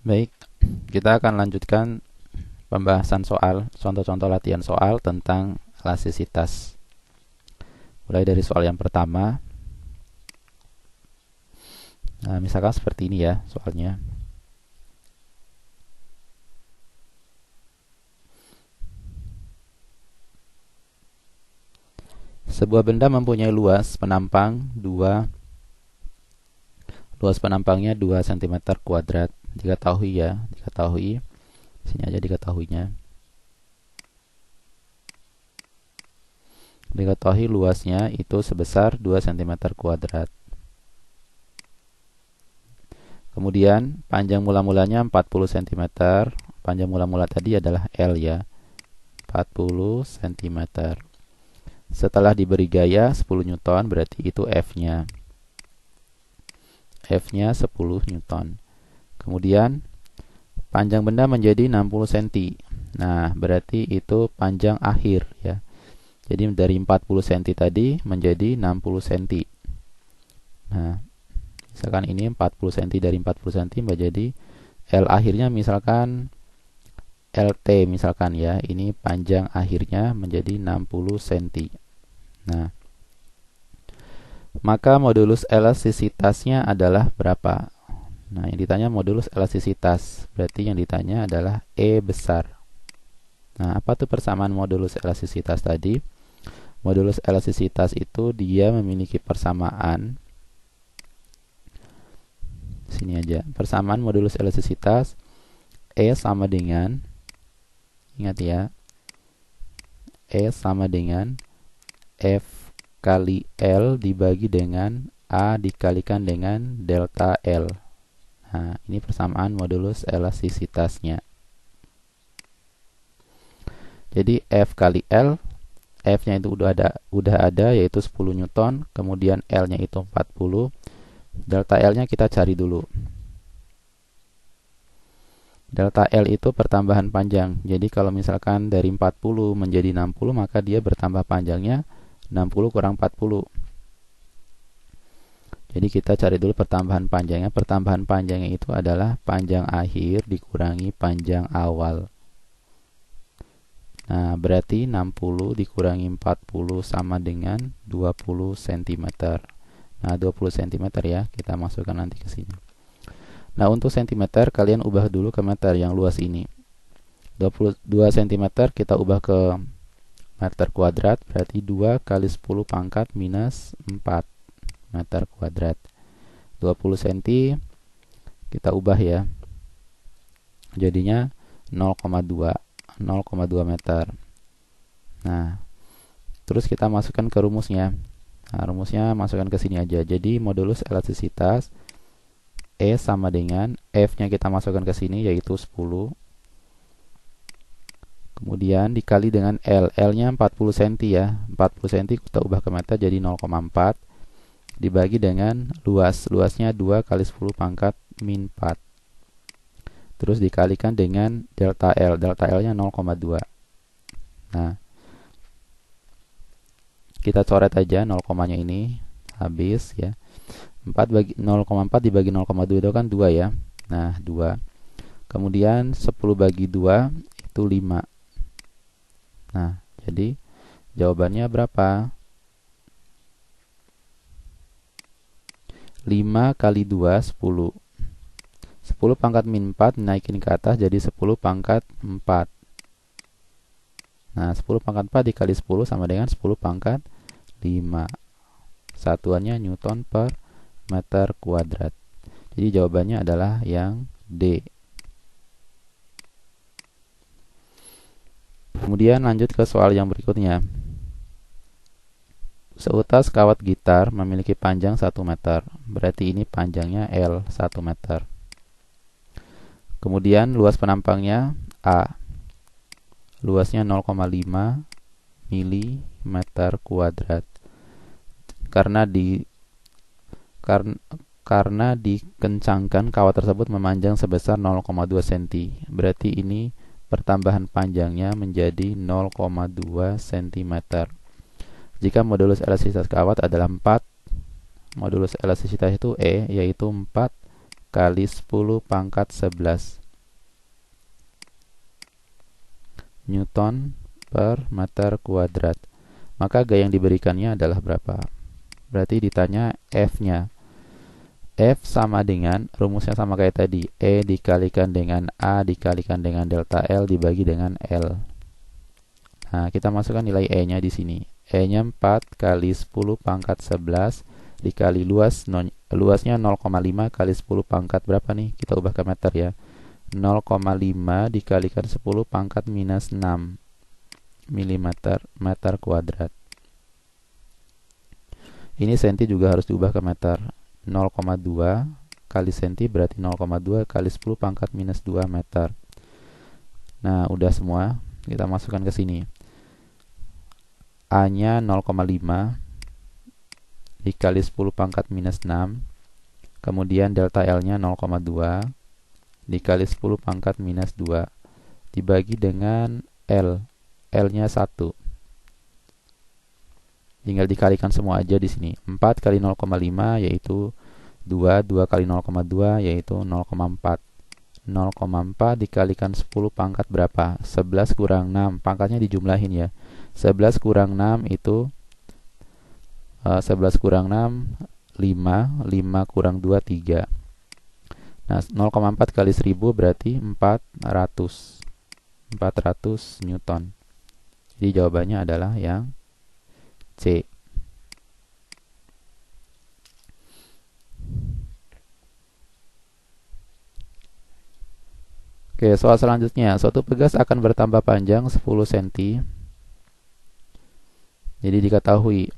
Baik, kita akan lanjutkan pembahasan soal, contoh-contoh latihan soal tentang elastisitas. Mulai dari soal yang pertama. Nah, misalkan seperti ini ya soalnya. Sebuah benda mempunyai luas penampangnya 2 cm kuadrat. Diketahui ya, diketahui. Sini aja diketahuinya. Diketahui luasnya itu sebesar 2 cm kuadrat. Kemudian panjang mula-mulanya 40 cm. Panjang mula-mula tadi adalah L ya, 40 cm. Setelah diberi gaya 10 Newton, berarti itu F-nya. F-nya 10 Newton. Kemudian panjang benda menjadi 60 cm. Nah, berarti itu panjang akhir ya. Jadi dari 40 cm tadi menjadi 60 cm. Nah, misalkan ini 40 cm dari 40 cm menjadi L akhirnya misalkan LT misalkan ya. Ini panjang akhirnya menjadi 60 cm. Nah, maka modulus elastisitasnya adalah berapa? Nah, yang ditanya modulus elastisitas. Berarti yang ditanya adalah E besar. Nah, apa tuh persamaan modulus elastisitas tadi? Modulus elastisitas itu dia memiliki persamaan. Sini aja. Persamaan modulus elastisitas E sama dengan, ingat ya, E sama dengan F kali L dibagi dengan A dikalikan dengan delta L. Nah, ini persamaan modulus elastisitasnya. Jadi F kali L, F-nya itu udah ada yaitu 10 Newton, kemudian L-nya itu 40. Delta L-nya kita cari dulu. Delta L itu pertambahan panjang. Jadi kalau misalkan dari 40 menjadi 60, maka dia bertambah panjangnya 60 kurang 40. Jadi kita cari dulu pertambahan panjangnya. Pertambahan panjangnya itu adalah panjang akhir dikurangi panjang awal. Nah, berarti 60 dikurangi 40 sama dengan 20 cm. Nah, 20 cm ya, kita masukkan nanti ke sini. Nah, untuk cm kalian ubah dulu ke meter yang luas ini. 22 cm kita ubah ke meter kuadrat, berarti 2 kali 10 pangkat minus 4 meter kuadrat. 20 cm kita ubah ya, jadinya 0,2 meter. Nah, terus kita masukkan ke rumusnya. Nah, rumusnya masukkan ke sini aja. Jadi modulus elastisitas E sama dengan F-nya kita masukkan ke sini yaitu 10. Kemudian dikali dengan L. L-nya 40 cm ya. 40 cm kita ubah ke meter jadi 0,4 dibagi dengan luas. Luasnya 2 kali 10 pangkat min 4. Terus dikalikan dengan delta L. Delta L-nya 0,2. Nah, kita coret aja 0, ini habis ya. 0,4 dibagi 0,2 itu kan 2 ya. Nah, 2. Kemudian 10 bagi 2 itu 5. Nah, jadi jawabannya berapa? 5 kali 2, 10. 10 pangkat min 4 naikin ke atas jadi 10 pangkat 4. Nah, 10 pangkat 4 dikali 10 sama dengan 10 pangkat 5. Satuannya Newton per meter kuadrat. Jadi jawabannya adalah yang D. Kemudian lanjut ke soal yang berikutnya. Seutas kawat gitar memiliki panjang 1 meter. Berarti ini panjangnya L 1 meter. Kemudian luas penampangnya A. Luasnya 0,5 mm kuadrat. Karena dikencangkan kawat tersebut memanjang sebesar 0,2 cm. Berarti ini pertambahan panjangnya menjadi 0,2 cm. Jika modulus elastisitas kawat adalah 4, modulus elastisitas itu E yaitu 4 kali 10 pangkat 11 Newton per meter kuadrat. Maka gaya yang diberikannya adalah berapa? Berarti ditanya F-nya. F sama dengan, rumusnya sama kayak tadi, E dikalikan dengan A dikalikan dengan delta L dibagi dengan L. Nah, kita masukkan nilai E-nya di sini. E-nya 4 kali 10 pangkat 11 dikali luasnya 0,5 kali 10 pangkat berapa nih? Kita ubah ke meter ya. 0,5 dikalikan 10 pangkat minus 6 mm meter kuadrat. Ini senti juga harus diubah ke meter. 0,2 kali senti berarti 0,2 kali 10 pangkat minus 2 meter. Nah, udah semua. Kita masukkan ke sini. A-nya 0,5 dikali 10 pangkat minus 6. Kemudian delta L-nya 0,2 dikali 10 pangkat minus 2 dibagi dengan L. L-nya 1. Tinggal dikalikan semua aja di sini. 4 kali 0,5 yaitu 2, 2 kali 0,2 yaitu 0,4. 0,4 dikalikan 10 pangkat berapa? 11 kurang 6. Pangkatnya dijumlahin ya. 11 kurang 6 itu 11 kurang 6 5, 5 kurang 2 3. Nah, 0,4 kali 1000 berarti 400 Newton. Jadi jawabannya adalah yang C. Oke, soal selanjutnya. Suatu pegas akan bertambah panjang 10 cm. Jadi diketahui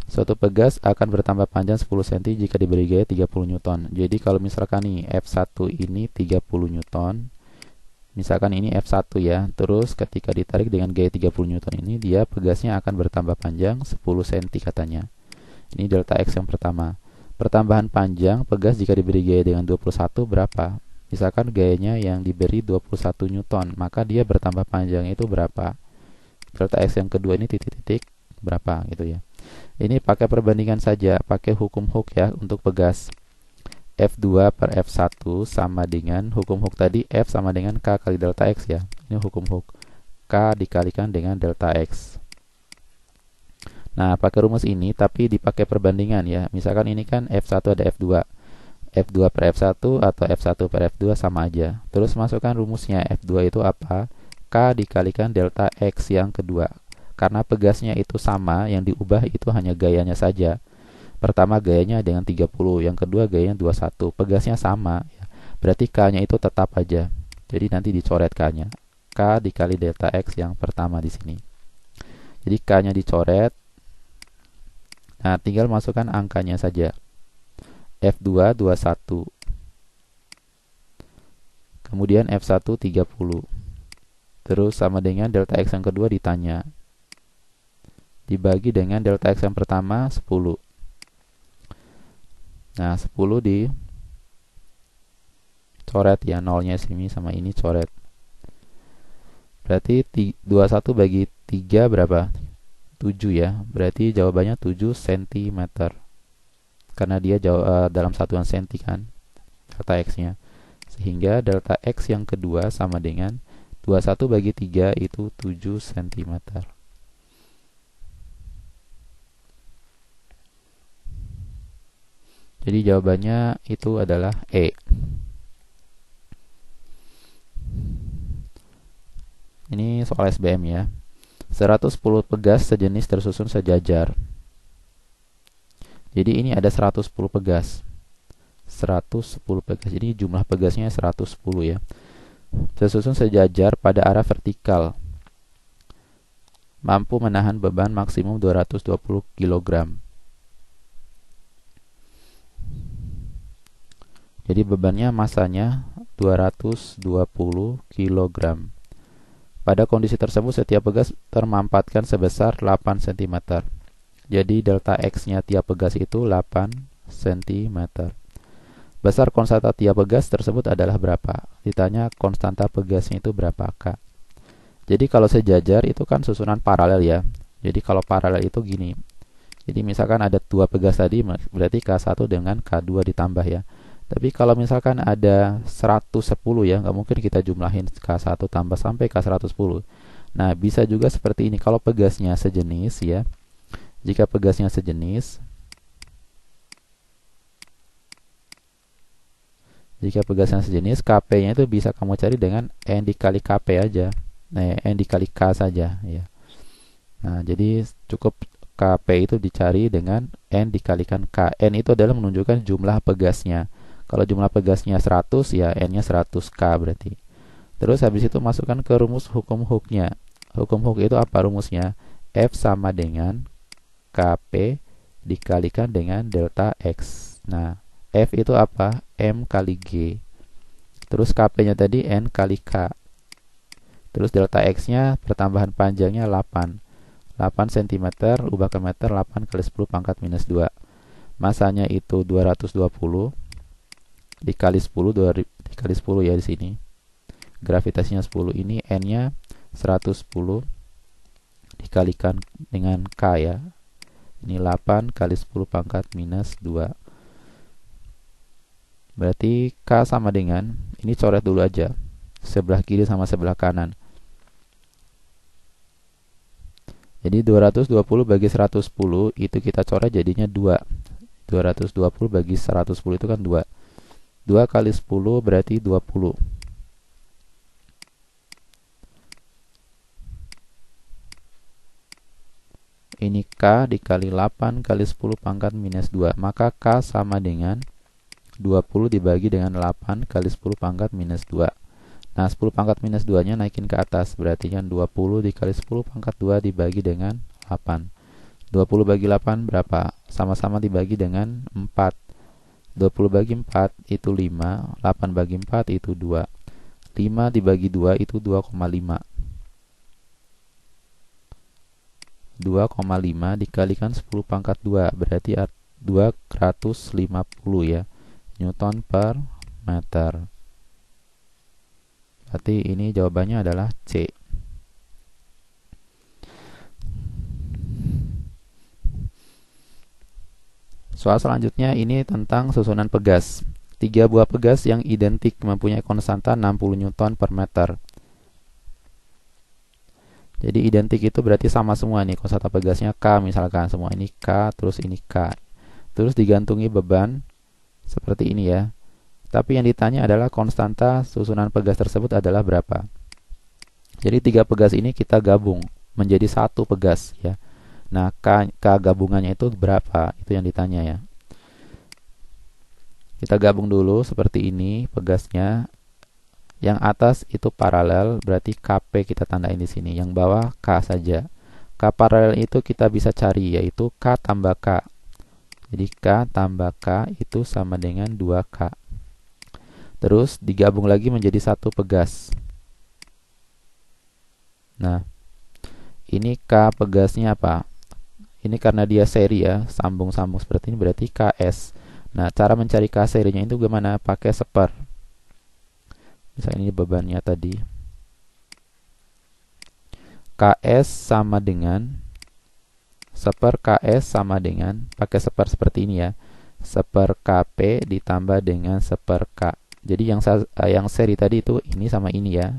suatu pegas akan bertambah panjang 10 cm jika diberi gaya 30 Newton. Jadi kalau misalkan nih F1 ini 30 Newton, misalkan ini F1 ya, terus ketika ditarik dengan gaya 30 Newton ini, dia pegasnya akan bertambah panjang 10 cm katanya. Ini delta X yang pertama. Pertambahan panjang pegas jika diberi gaya dengan 21 berapa? Misalkan gayanya yang diberi 21 Newton, maka dia bertambah panjang itu berapa? Delta X yang kedua ini titik-titik berapa gitu ya. Ini pakai perbandingan saja, pakai hukum Hooke ya untuk pegas. F2 per F1 sama dengan hukum Hooke tadi, F sama dengan K kali delta X ya. Ini hukum Hooke. K dikalikan dengan delta X. Nah, pakai rumus ini tapi dipakai perbandingan ya. Misalkan ini kan F1 ada F2. F2 per F1 atau F1 per F2 sama aja. Terus masukkan rumusnya. F2 itu apa? K dikalikan delta X yang kedua. Karena pegasnya itu sama, yang diubah itu hanya gayanya saja. Pertama gayanya dengan 30, yang kedua gayanya 21. Pegasnya sama ya. Berarti K-nya itu tetap aja. Jadi nanti dicoret K-nya. K dikali delta X yang pertama di sini. Jadi K-nya dicoret. Nah, tinggal masukkan angkanya saja. F2 21. Kemudian F1 30. Terus sama dengan delta X yang kedua ditanya. Dibagi dengan delta X yang pertama 10. Nah, 10 dicoret ya, nolnya sini sama ini coret. Berarti 21 bagi 3 berapa? 7 ya. Berarti jawabannya 7 cm. Karena dia dalam satuan senti kan, delta X-nya. Sehingga delta X yang kedua sama dengan 21 bagi 3 itu 7 cm. Jadi jawabannya itu adalah E. Ini soal SBM ya. 110 pegas sejenis tersusun sejajar. Jadi ini ada 110 pegas. 110 pegas. Jadi jumlah pegasnya 110 ya. Tersusun sejajar pada arah vertikal. Mampu menahan beban maksimum 220 kg. Jadi bebannya, masanya 220 kg. Pada kondisi tersebut setiap pegas termampatkan sebesar 8 cm. Jadi delta X-nya tiap pegas itu 8 cm. Besar konstanta tiap pegas tersebut adalah berapa? Ditanya konstanta pegasnya itu berapa K. Jadi kalau sejajar itu kan susunan paralel ya. Jadi kalau paralel itu gini. Jadi misalkan ada dua pegas tadi, berarti K1 dengan K2 ditambah ya. Tapi kalau misalkan ada 110 ya, nggak mungkin kita jumlahin K1 tambah sampai K110. Nah, bisa juga seperti ini. Kalau pegasnya sejenis ya, jika pegasnya sejenis, KP-nya itu bisa kamu cari dengan N dikali KP aja. Nah, N dikali K saja ya. Nah, jadi cukup KP itu dicari dengan N dikalikan K. N itu adalah menunjukkan jumlah pegasnya. Kalau jumlah pegasnya 100 ya N-nya 100K berarti. Terus habis itu masukkan ke rumus hukum Hooke-nya. Hukum Hooke itu apa rumusnya? F sama dengan KP dikalikan dengan delta X. Nah, F itu apa? M kali G. Terus KP-nya tadi N kali K. Terus delta X-nya pertambahan panjangnya 8 cm ubah ke meter 8 kali 10 pangkat minus 2. Masanya itu 220 dikali 10 dikali 10 ya di sini. Gravitasinya 10, ini N-nya 110 dikalikan dengan K ya. Ini 8 kali 10 pangkat minus 2. Berarti K sama dengan, ini coret dulu aja, sebelah kiri sama sebelah kanan. Jadi 220 bagi 110 itu kita coret jadinya 2. 220 bagi 110 itu kan 2. 2 kali 10 berarti 20. Ini K dikali 8 kali 10 pangkat minus 2. Maka K sama dengan 20 dibagi dengan 8 kali 10 pangkat minus 2. Nah, 10 pangkat minus 2-nya naikin ke atas. Berarti kan 20 dikali 10 pangkat 2 dibagi dengan 8. 20 bagi 8 berapa? Sama-sama dibagi dengan 4. 20 bagi 4 itu 5. 8 bagi 4 itu 2. 5 dibagi 2 itu 2,5. 2,5 dikalikan 10 pangkat 2. Berarti 250 ya. Newton per meter. Berarti ini jawabannya adalah C. Soal selanjutnya ini tentang susunan pegas. 3 buah pegas yang identik mempunyai konstanta 60 Newton per meter. Jadi identik itu berarti sama semua nih, konstanta pegasnya K misalkan, semua ini K, terus ini K. Terus digantungi beban seperti ini ya. Tapi yang ditanya adalah konstanta susunan pegas tersebut adalah berapa. Jadi 3 pegas ini kita gabung menjadi satu pegas ya. Nah, K gabungannya itu berapa? Itu yang ditanya ya. Kita gabung dulu seperti ini pegasnya. Yang atas itu paralel, berarti KP kita tandain di sini. Yang bawah K saja. K paralel itu kita bisa cari, yaitu K tambah K. Jadi K tambah K itu sama dengan 2K. Terus digabung lagi menjadi satu pegas. Nah, ini K pegasnya apa? Ini karena dia seri ya, sambung-sambung seperti ini berarti KS. Nah, cara mencari K serinya itu gimana? Pakai seper. Misalnya ini bebannya tadi. KS sama dengan seper KS sama dengan, pakai seper seperti ini ya. Seper KP ditambah dengan seper K. Jadi yang seri tadi itu ini sama ini ya.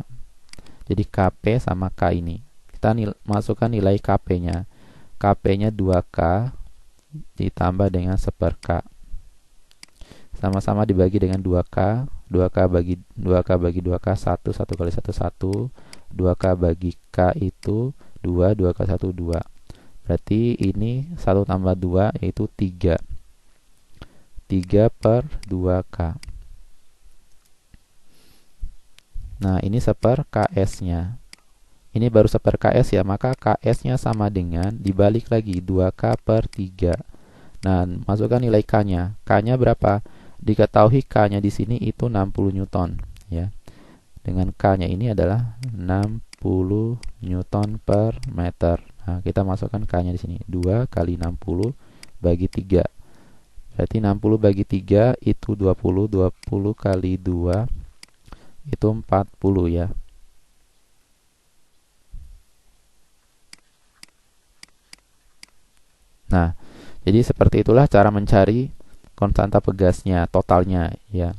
Jadi KP sama K ini. Kita masukkan nilai KP-nya. KP-nya 2K ditambah dengan seper K. Sama-sama dibagi dengan 2K. 2K bagi 2K 1 kali 1 1. 2K bagi K itu 2, 2K 1 2. Berarti ini 1 tambah 2 yaitu 3. 3 per 2K. Nah, ini seper KS-nya. Ini baru seper KS ya, maka KS-nya sama dengan dibalik lagi 2K per 3. Nah, masukkan nilai K-nya. K-nya berapa? Diketahui K-nya di sini itu 60 Newton ya. Dengan K-nya ini adalah 60 Newton per meter. Nah, kita masukkan K-nya di sini. 2 kali 60 bagi 3. Berarti 60 bagi 3 itu 20. 20 kali 2 itu 40 ya. Nah, jadi seperti itulah cara mencari konstanta pegasnya, totalnya ya.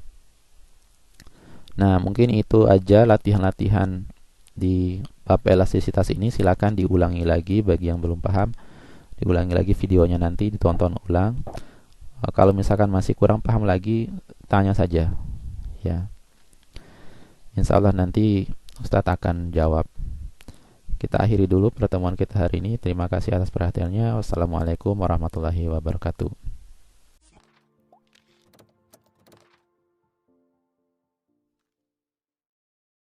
Nah, mungkin itu aja latihan-latihan di bab elastisitas ini. Silakan diulangi lagi bagi yang belum paham. Diulangi lagi videonya nanti, ditonton ulang. Kalau misalkan masih kurang paham lagi, tanya saja ya. Insya Allah nanti Ustadz akan jawab. Kita akhiri dulu pertemuan kita hari ini. Terima kasih atas perhatiannya. Wassalamualaikum warahmatullahi wabarakatuh.